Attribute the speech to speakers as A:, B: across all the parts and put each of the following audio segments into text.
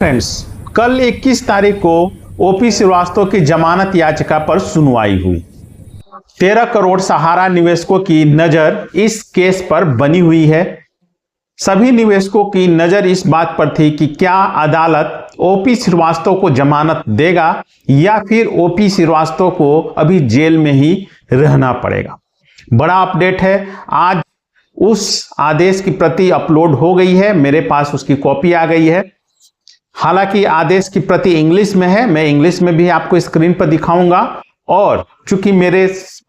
A: Friends, कल 21 तारीख को ओपी श्रीवास्तव की जमानत याचिका पर सुनवाई हुई। 13 करोड़ सहारा निवेशकों की नजर इस केस पर बनी हुई है। सभी निवेशकों की नजर इस बात पर थी कि क्या अदालत ओपी श्रीवास्तव को जमानत देगा या फिर ओपी श्रीवास्तव को अभी जेल में ही रहना पड़ेगा। बड़ा अपडेट है, आज उस आदेश की प्रति अपलोड हो गई है, मेरे पास उसकी कॉपी आ गई है। हालांकि आदेश की प्रति इंग्लिश में है, मैं इंग्लिश में भी आपको स्क्रीन पर दिखाऊंगा, और चूंकि मेरे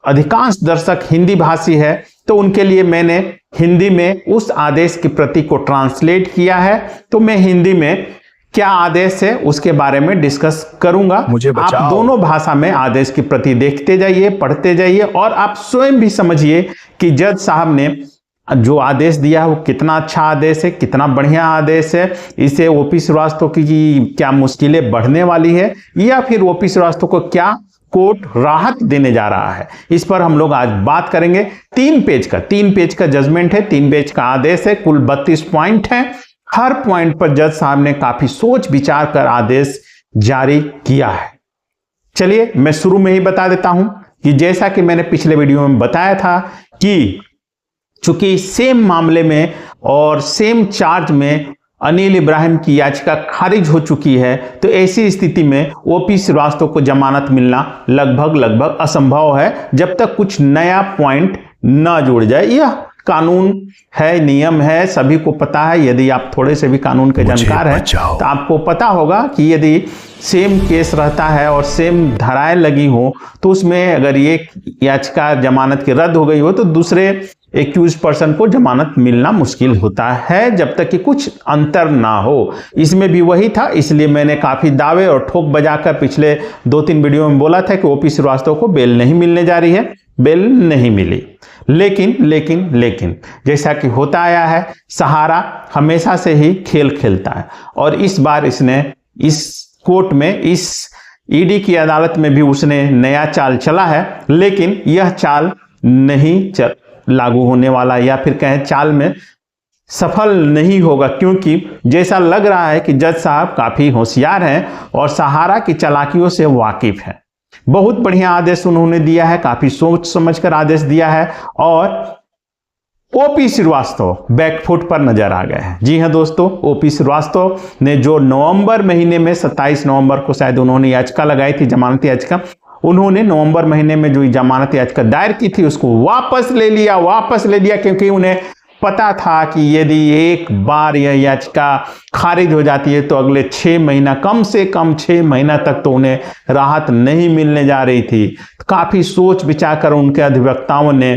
A: अधिकांश दर्शक हिंदी भाषी है तो उनके लिए मैंने हिंदी में उस आदेश की प्रति को ट्रांसलेट किया है। तो मैं हिंदी में क्या आदेश है उसके बारे में डिस्कस करूंगा। आप दोनों भाषा में आदेश की प्रति देखते जाइए, पढ़ते जाइए, और आप स्वयं भी समझिए कि जज साहब ने जो आदेश दिया है वो कितना अच्छा आदेश है, कितना बढ़िया आदेश है। इसे ओपी श्रीवास्तव की क्या मुश्किलें बढ़ने वाली है या फिर ओपी श्रीवास्तव को क्या कोर्ट राहत देने जा रहा है, इस पर हम लोग आज बात करेंगे। 3 पेज का जजमेंट है, 3 पेज का आदेश है, कुल 32 पॉइंट है। हर पॉइंट पर जज साहब ने काफी सोच विचार कर आदेश जारी किया है। चलिए मैं शुरू में ही बता देता हूं कि जैसा कि मैंने पिछले वीडियो में बताया था कि चूंकि सेम मामले में और सेम चार्ज में अनिल इब्राहिम की याचिका खारिज हो चुकी है, तो ऐसी स्थिति में ओपी श्रीवास्तव को जमानत मिलना लगभग असंभव है जब तक कुछ नया पॉइंट न जुड़ जाए। यह कानून है, नियम है, सभी को पता है। यदि आप थोड़े से भी कानून के जानकार हैं तो आपको पता होगा कि यदि सेम केस रहता है और सेम धाराएं लगी हो तो उसमें अगर ये याचिका जमानत की रद्द हो गई हो तो दूसरे एक्यूज पर्सन को जमानत मिलना मुश्किल होता है जब तक कि कुछ अंतर ना हो। इसमें भी वही था, इसलिए मैंने काफी दावे और ठोक बजाकर पिछले 2-3 वीडियो में बोला था कि ओपी श्रीवास्तव को बेल नहीं मिलने जा रही है। बेल नहीं मिली, लेकिन जैसा कि होता आया है, सहारा हमेशा से ही खेल खेलता है और इस बार इसने इस कोर्ट में, इस ईडी की अदालत में भी उसने नया चाल चला है, लेकिन यह चाल नहीं लागू होने वाला, या फिर कहें चाल में सफल नहीं होगा, क्योंकि जैसा लग रहा है कि जज साहब काफी होशियार हैं और सहारा की चालाकियों से वाकिफ हैं। बहुत बढ़िया आदेश उन्होंने दिया है, काफी सोच समझकर आदेश दिया है, और ओपी श्रीवास्तव बैकफुट पर नजर आ गए हैं। जी हां दोस्तों, ओपी श्रीवास्तव ने जो नवंबर महीने में 27 नवंबर को शायद उन्होंने याचिका लगाई थी, जमानत याचिका, उन्होंने नवंबर महीने में जो जमानत याचिका दायर की थी उसको वापस ले लिया, क्योंकि उन्हें पता था कि यदि एक बार यह याचिका खारिज हो जाती है तो अगले 6 महीना, कम से कम 6 महीना तक तो उन्हें राहत नहीं मिलने जा रही थी। काफी सोच विचार कर उनके अधिवक्ताओं ने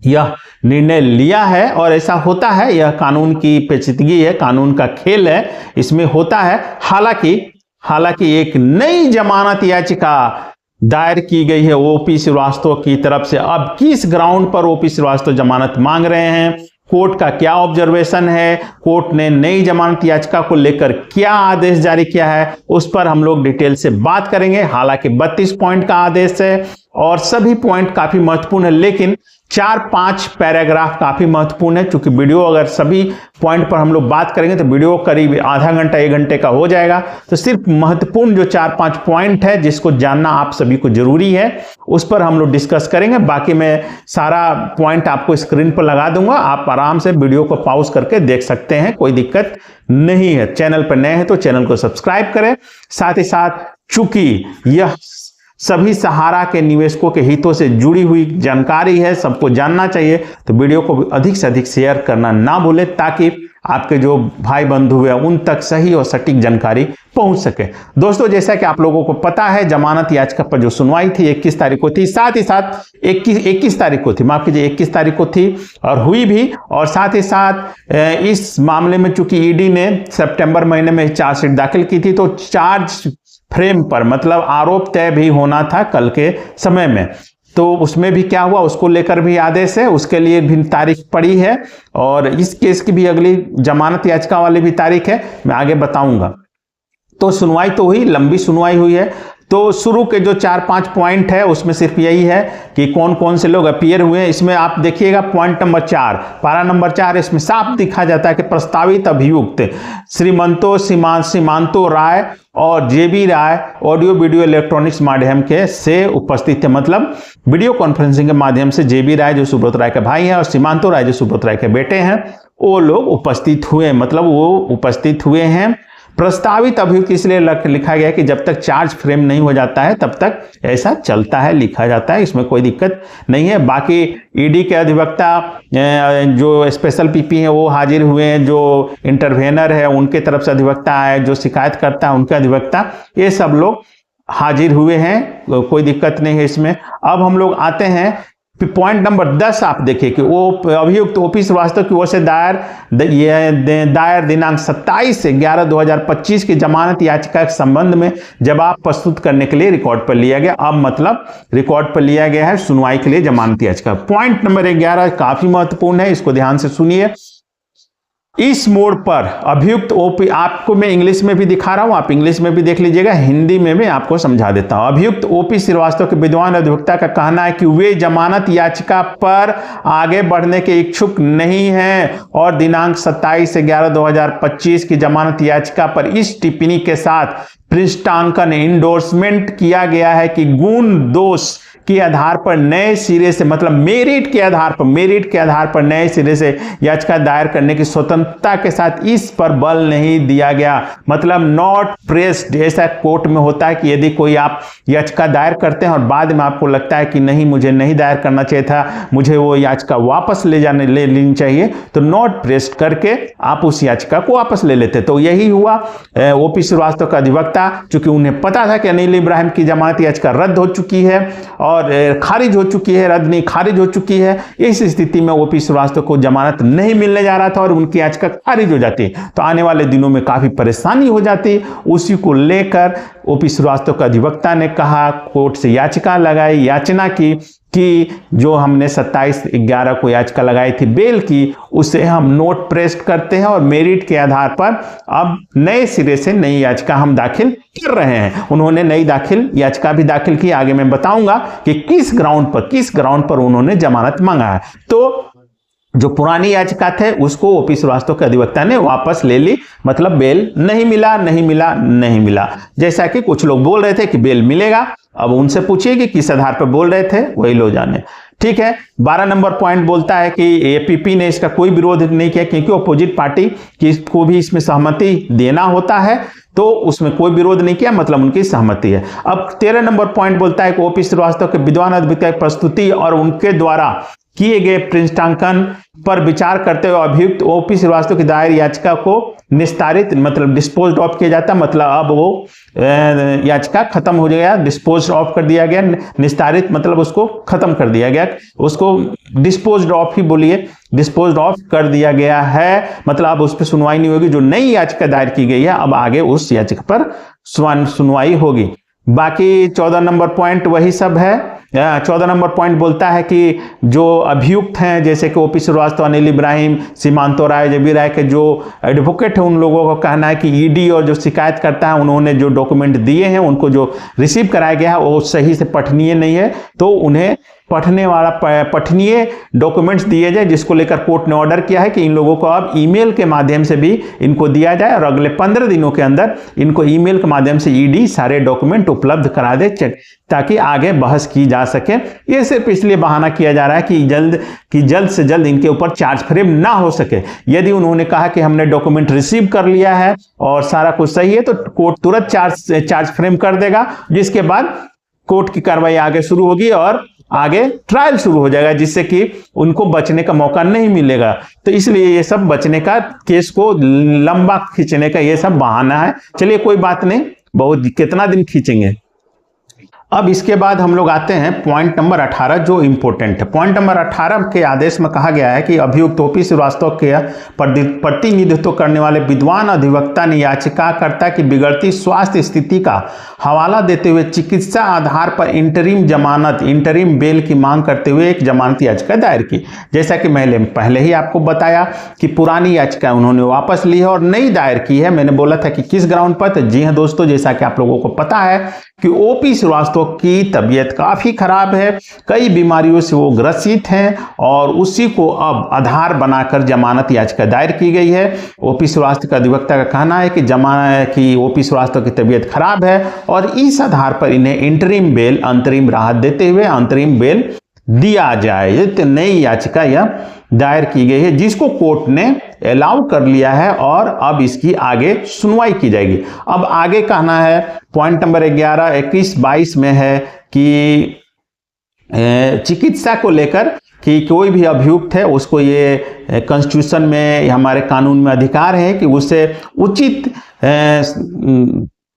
A: यह निर्णय लिया है, और ऐसा होता है, यह कानून की पेचीदगी है, कानून का खेल है, इसमें होता है। हालांकि एक नई जमानत याचिका दायर की गई है ओपी श्रीवास्तव की तरफ से। अब किस ग्राउंड पर ओपी श्रीवास्तव जमानत मांग रहे हैं, कोर्ट का क्या ऑब्जर्वेशन है, कोर्ट ने नई जमानत याचिका को लेकर क्या आदेश जारी किया है, उस पर हम लोग डिटेल से बात करेंगे। हालांकि 32 पॉइंट का आदेश है और सभी पॉइंट काफी महत्वपूर्ण है, लेकिन 4-5 पैराग्राफ काफी महत्वपूर्ण है। क्योंकि वीडियो अगर सभी पॉइंट पर हम लोग बात करेंगे तो वीडियो करीब आधा घंटा 1 घंटे का हो जाएगा। तो सिर्फ महत्वपूर्ण जो 4-5 पॉइंट है जिसको जानना आप सभी को जरूरी है, उस पर हम लोग डिस्कस करेंगे। बाकी मैं सारा पॉइंट आपको स्क्रीन पर लगा दूंगा, आप आराम से वीडियो को पॉज करके देख सकते हैं, कोई दिक्कत नहीं है। चैनल पर नए हैं तो चैनल को सब्सक्राइब करें। साथ ही साथ चूंकि यह सभी सहारा के निवेशकों के हितों से जुड़ी हुई जानकारी है, सबको जानना चाहिए, तो वीडियो को अधिक से अधिक शेयर करना ना भूलें, ताकि आपके जो भाई बंधु हैं उन तक सही और सटीक जानकारी पहुंच सके। दोस्तों, जैसा कि आप लोगों को पता है, जमानत याचिका पर जो सुनवाई थी 21 तारीख को थी, साथ ही साथ 21 तारीख को थी, माफ कीजिए 21 तारीख को थी और हुई भी। और साथ ही साथ इस मामले में चूंकि ईडी ने सितंबर महीने में चार्जशीट दाखिल की थी, तो चार्ज फ्रेम पर, मतलब आरोप तय भी होना था कल के समय में, तो उसमें भी क्या हुआ उसको लेकर भी आदेश है, उसके लिए भी तारीख पड़ी है, और इस केस की भी अगली जमानत याचिका वाली भी तारीख है, मैं आगे बताऊंगा। तो सुनवाई तो हुई, लंबी सुनवाई हुई है। तो शुरू के जो 4-5 पॉइंट है उसमें सिर्फ यही है कि कौन कौन से लोग अपीयर हुए हैं। इसमें आप देखिएगा पॉइंट नंबर 4, पारा नंबर 4, इसमें साफ दिखा जाता है कि प्रस्तावित अभियुक्त सीमांतो राय और जेबी राय ऑडियो वीडियो इलेक्ट्रॉनिक्स माध्यम के से उपस्थित थे। मतलब वीडियो कॉन्फ्रेंसिंग के माध्यम से जेबी राय जो सुब्रत राय के भाई हैं और सीमांतो राय जो सुब्रत राय के बेटे हैं वो लोग उपस्थित हुए, मतलब वो उपस्थित हुए हैं। प्रस्तावित अभियुक्त इसलिए लिखा गया कि जब तक चार्ज फ्रेम नहीं हो जाता है तब तक ऐसा चलता है, लिखा जाता है, इसमें कोई दिक्कत नहीं है। बाकी ईडी के अधिवक्ता जो स्पेशल पीपी हैं वो हाजिर हुए हैं, जो इंटरवेनर है उनके तरफ से अधिवक्ता है, जो शिकायत करता है उनके अधिवक्ता, ये सब लोग हाजिर हुए हैं, कोई दिक्कत नहीं है इसमें। अब हम लोग आते हैं पॉइंट नंबर 10। आप देखिए कि वो अभियुक्त ओपी श्रीवास्तव की ओर से दायर दिनांक 27/11/2025 की जमानत याचिका के संबंध में जवाब प्रस्तुत करने के लिए रिकॉर्ड पर लिया गया। अब मतलब रिकॉर्ड पर लिया गया है सुनवाई के लिए जमानत याचिका। पॉइंट नंबर 11 काफी महत्वपूर्ण है, इसको ध्यान से सुनिए। इस मोड़ पर अभियुक्त ओपी, आपको मैं इंग्लिश में भी दिखा रहा हूं, आप इंग्लिश में भी देख लीजिएगा, हिंदी में मैं आपको समझा देता हूं। अभियुक्त ओपी श्रीवास्तव के विद्वान अधिवक्ता का कहना है कि वे जमानत याचिका पर आगे बढ़ने के इच्छुक नहीं हैं और दिनांक 27/11/2025 की जमानत याचिका पर इस टिप्पणी के साथ पृष्ठांकन इंडोर्समेंट किया गया है कि गुण दोष के आधार पर नए सिरे से, मतलब मेरिट के आधार पर नए सिरे से याचिका दायर करने की स्वतंत्रता के साथ इस पर बल नहीं दिया गया। मतलब नॉट प्रेस्ड, ऐसा कोर्ट में होता है कि यदि कोई आप याचिका दायर करते हैं और बाद में आपको लगता है कि नहीं मुझे नहीं दायर करना चाहिए था, मुझे वो याचिका वापस ले लेनी चाहिए, तो नॉट प्रेस्ड करके आप उस याचिका को वापस ले लेते। तो यही हुआ। ओपी श्रीवास्तव का अधिवक्ता, चूंकि उन्हें पता था कि अनिल इब्राहिम की जमानत याचिका रद्द हो चुकी है और खारिज हो चुकी है, रद्द नहीं खारिज हो चुकी है, इस स्थिति में ओपी श्रीवास्तव को जमानत नहीं मिलने जा रहा था और उनकी याचिका खारिज हो जाती, तो आने वाले दिनों में काफी परेशानी हो जाती। उसी को लेकर ओपी श्रीवास्तव का अधिवक्ता ने कहा, कोर्ट से याचिका लगाई, याचना की कि जो हमने 27/11 को याचिका लगाई थी बेल की, उसे हम नोट प्रेस्ड करते हैं और मेरिट के आधार पर अब नए सिरे से नई याचिका हम दाखिल कर रहे हैं। उन्होंने नई याचिका भी दाखिल की, आगे मैं बताऊंगा कि किस ग्राउंड पर उन्होंने जमानत मांगा है। तो जो पुरानी याचिका थे उसको ओपी श्रीवास्तव के अधिवक्ता ने वापस ले ली, मतलब बेल नहीं मिला। जैसा कि कुछ लोग बोल रहे थे कि बेल मिलेगा, अब उनसे पूछिए कि किस आधार पर बोल रहे थे, वही लोग जाने। ठीक है। 12 नंबर पॉइंट बोलता है कि एपीपी ने इसका कोई विरोध नहीं किया क्योंकि अपोजिट पार्टी को भी इसमें सहमति देना होता है, तो उसमें कोई विरोध नहीं किया, मतलब उनकी सहमति है। अब 13 नंबर पॉइंट बोलता है कि ओपी श्रीवास्तव के विद्वान अधिवक्ता की प्रस्तुति और उनके द्वारा किए गए पृष्ठांकन पर विचार करते हुए अभियुक्त ओपी श्रीवास्तव की दायर याचिका को निस्तारित, मतलब डिस्पोज ऑफ किया जाता, मतलब अब वो याचिका खत्म हो गया, डिस्पोज ऑफ कर दिया गया। निस्तारित मतलब उसको खत्म कर दिया गया, उसको डिस्पोज ऑफ ही बोलिए, डिस्पोज ऑफ कर दिया गया है, मतलब अब उस पर सुनवाई नहीं होगी। जो नई याचिका दायर की गई है अब आगे उस याचिका पर सुनवाई होगी। बाकी 14 नंबर पॉइंट वही सब है। 14 नंबर पॉइंट बोलता है कि जो अभियुक्त हैं जैसे कि ओपी श्रीवास्तव, अनिल इब्राहिम, सीमांतो राय, जेबी राय के जो एडवोकेट है उन लोगों को कहना है कि ईडी और जो शिकायत करता है उन्होंने जो डॉक्यूमेंट दिए हैं, उनको जो रिसीव कराया गया है वो सही से पठनीय नहीं है, तो उन्हें पठनीय डॉक्यूमेंट्स दिए जाए, जिसको लेकर कोर्ट ने ऑर्डर किया है कि इन लोगों को अब ईमेल के माध्यम से भी इनको दिया जाए और अगले 15 दिनों के अंदर इनको ईमेल के माध्यम से ईडी सारे डॉक्यूमेंट उपलब्ध करा दे ताकि आगे बहस की जा सके। ये सिर्फ इसलिए बहाना किया जा रहा है कि जल्द से जल्द इनके ऊपर चार्ज फ्रेम ना हो सके। यदि उन्होंने कहा कि हमने डॉक्यूमेंट रिसीव कर लिया है और सारा कुछ सही है तो कोर्ट तुरंत चार्ज फ्रेम कर देगा, जिसके बाद कोर्ट की कार्रवाई आगे शुरू होगी और आगे ट्रायल शुरू हो जाएगा, जिससे कि उनको बचने का मौका नहीं मिलेगा। तो इसलिए ये सब बचने का, केस को लंबा खींचने का ये सब बहाना है। चलिए कोई बात नहीं, बहुत कितना दिन खींचेंगे। अब इसके बाद हम लोग आते हैं पॉइंट नंबर 18 जो इंपॉर्टेंट है। पॉइंट नंबर 18 के आदेश में कहा गया है कि अभियुक्त ओपी श्रीवास्तव के प्रतिनिधित्व करने वाले विद्वान अधिवक्ता ने याचिकाकर्ता की बिगड़ती स्वास्थ्य स्थिति का हवाला देते हुए चिकित्सा आधार पर इंटरिम बेल की मांग करते हुए एक जमानत याचिका दायर की। जैसा कि मैंने पहले ही आपको बताया कि पुरानी याचिका उन्होंने वापस ली है और नई दायर की है। मैंने बोला था कि किस ग्राउंड पर, तो जी हां दोस्तों, जैसा कि आप लोगों को पता है कि ओपी श्रीवास्तव की तबीयत काफी खराब है, कई बीमारियों से वो ग्रसित हैं और उसी को अब आधार बनाकर जमानत याचिका दायर की गई है। ओपी श्रीवास्तव का अधिवक्ता का कहना है कि ओपी श्रीवास्तव की तबीयत खराब है और इस आधार पर इन्हें इंटरिम बेल, अंतरिम राहत देते हुए अंतरिम बेल दिया जाए। तो नई याचिका यह दायर की गई है जिसको कोर्ट ने अलाउ कर लिया है और अब इसकी आगे सुनवाई की जाएगी। अब आगे कहना है पॉइंट नंबर 11, 21, 22 में है कि चिकित्सा को लेकर कि कोई भी अभियुक्त है उसको ये कॉन्स्टिट्यूशन में, हमारे कानून में अधिकार है कि उसे उचित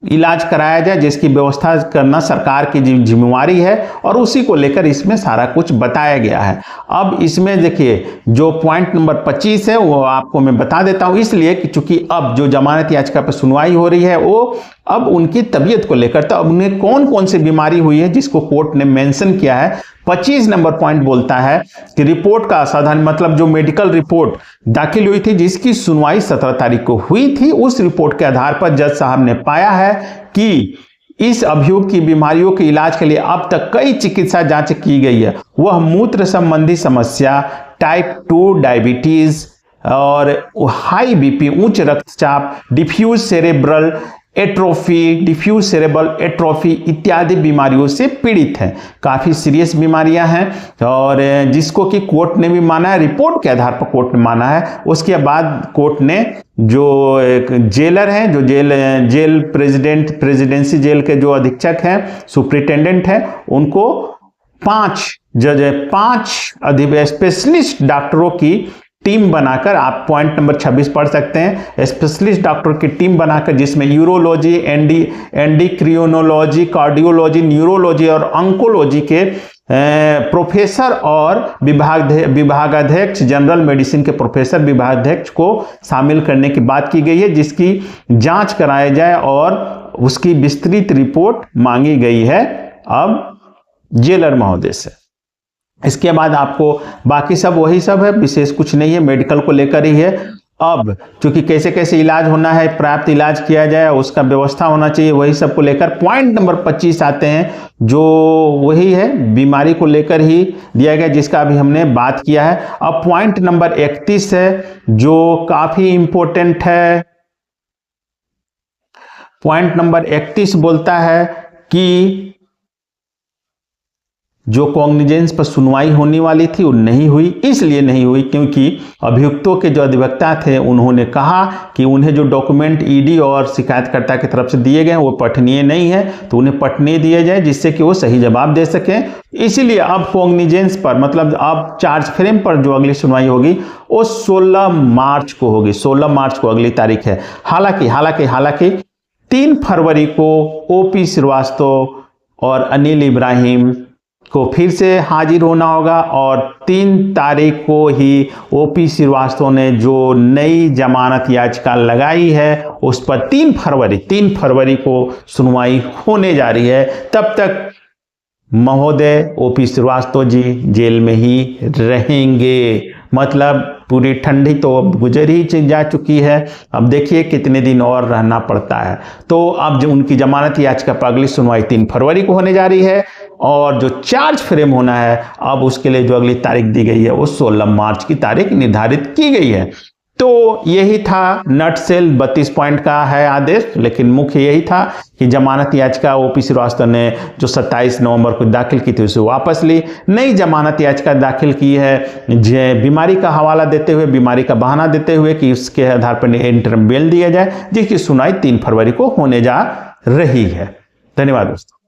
A: इलाज कराया जाए, जिसकी व्यवस्था करना सरकार की जिम्मेवारी है और उसी को लेकर इसमें सारा कुछ बताया गया है। अब इसमें देखिए जो पॉइंट नंबर 25 है वो आपको मैं बता देता हूं, इसलिए कि चूंकि अब जो जमानत याचिका पर सुनवाई हो रही है वो अब उनकी तबीयत को लेकर, तो अब उन्हें कौन कौन सी बीमारी हुई है जिसको कोर्ट ने मेंशन किया है। 25 नंबर पॉइंट बोलता है कि रिपोर्ट का असाधारण, मतलब जो मेडिकल रिपोर्ट दाखिल हुई थी जिसकी सुनवाई 17 तारीख को हुई थी, उस रिपोर्ट के आधार पर जज साहब ने पाया है कि इस अभियुक्त की बीमारियों के इलाज के लिए अब तक कई चिकित्सा जांच की गई है। वह मूत्र संबंधी समस्या, टाइप 2 डायबिटीज और हाई बीपी, उच्च रक्तचाप, डिफ्यूज सेरेब्रल एट्रोफी इत्यादि बीमारियों से पीड़ित हैं। काफी सीरियस बीमारियां हैं और जिसको कि कोर्ट ने भी माना है, रिपोर्ट के आधार पर कोर्ट ने माना है। उसके बाद कोर्ट ने जो जेलर हैं, जो जेल प्रेसिडेंसी जेल के जो अधीक्षक हैं, सुप्रिटेंडेंट हैं, उनको 5 स्पेशलिस्ट डॉक्टरों की टीम बनाकर, आप पॉइंट नंबर 26 पढ़ सकते हैं, स्पेशलिस्ट डॉक्टर की टीम बनाकर जिसमें यूरोलॉजी, एंडोक्रिनोलॉजी, कार्डियोलॉजी, न्यूरोलॉजी और ऑन्कोलॉजी के प्रोफेसर और विभागाध्यक्ष, जनरल मेडिसिन के प्रोफेसर विभागाध्यक्ष को शामिल करने की बात की गई है, जिसकी जांच कराई जाए और उसकी विस्तृत रिपोर्ट मांगी गई है अब जेलर महोदय से। इसके बाद आपको बाकी सब वही सब है, विशेष कुछ नहीं है, मेडिकल को लेकर ही है। अब क्योंकि कैसे कैसे इलाज होना है, प्राप्त इलाज किया जाए, उसका व्यवस्था होना चाहिए, वही सब को लेकर पॉइंट नंबर 25 आते हैं, जो वही है बीमारी को लेकर ही दिया गया जिसका अभी हमने बात किया है। अब पॉइंट नंबर 31 है जो काफी इंपॉर्टेंट है। पॉइंट नंबर 31 बोलता है कि जो कॉग्निजेंस पर सुनवाई होने वाली थी वो नहीं हुई। इसलिए नहीं हुई क्योंकि अभियुक्तों के जो अधिवक्ता थे उन्होंने कहा कि उन्हें जो डॉक्यूमेंट ईडी और शिकायतकर्ता की तरफ से दिए गए वो पठनीय नहीं है, तो उन्हें पठनीय दिए जाए जिससे कि वो सही जवाब दे सकें। इसीलिए अब कॉग्निजेंस पर, मतलब अब चार्ज फ्रेम पर जो अगली सुनवाई होगी वो 16 मार्च को होगी। 16 मार्च को अगली तारीख है। हालांकि 3 फरवरी को ओपी श्रीवास्तव और अनिल इब्राहिम को फिर से हाजिर होना होगा और 3 तारीख को ही ओपी श्रीवास्तव ने जो नई जमानत याचिका लगाई है उस पर 3 फरवरी को सुनवाई होने जा रही है। तब तक महोदय ओपी श्रीवास्तव जी जेल में ही रहेंगे। मतलब पूरी ठंडी तो अब गुजर ही जा चुकी है, अब देखिए कितने दिन और रहना पड़ता है। तो अब जो उनकी जमानत याचिका पर अगली सुनवाई 3 फरवरी को होने जा रही है और जो चार्ज फ्रेम होना है अब उसके लिए जो अगली तारीख दी गई है वो 16 मार्च की तारीख निर्धारित की गई है। तो यही था नटसेल, 32 पॉइंट का है आदेश, लेकिन मुख्य यही था कि जमानत याचिका ओपी श्रीवास्तव ने जो 27 नवंबर को दाखिल की थी उसे वापस ली। नई जमानत याचिका दाखिल की है बीमारी का हवाला देते हुए, बीमारी का बहाना देते हुए कि उसके आधार पर इंटरिम बेल दिया जाए, जिसकी सुनवाई 3 फरवरी को होने जा रही है। धन्यवाद दोस्तों।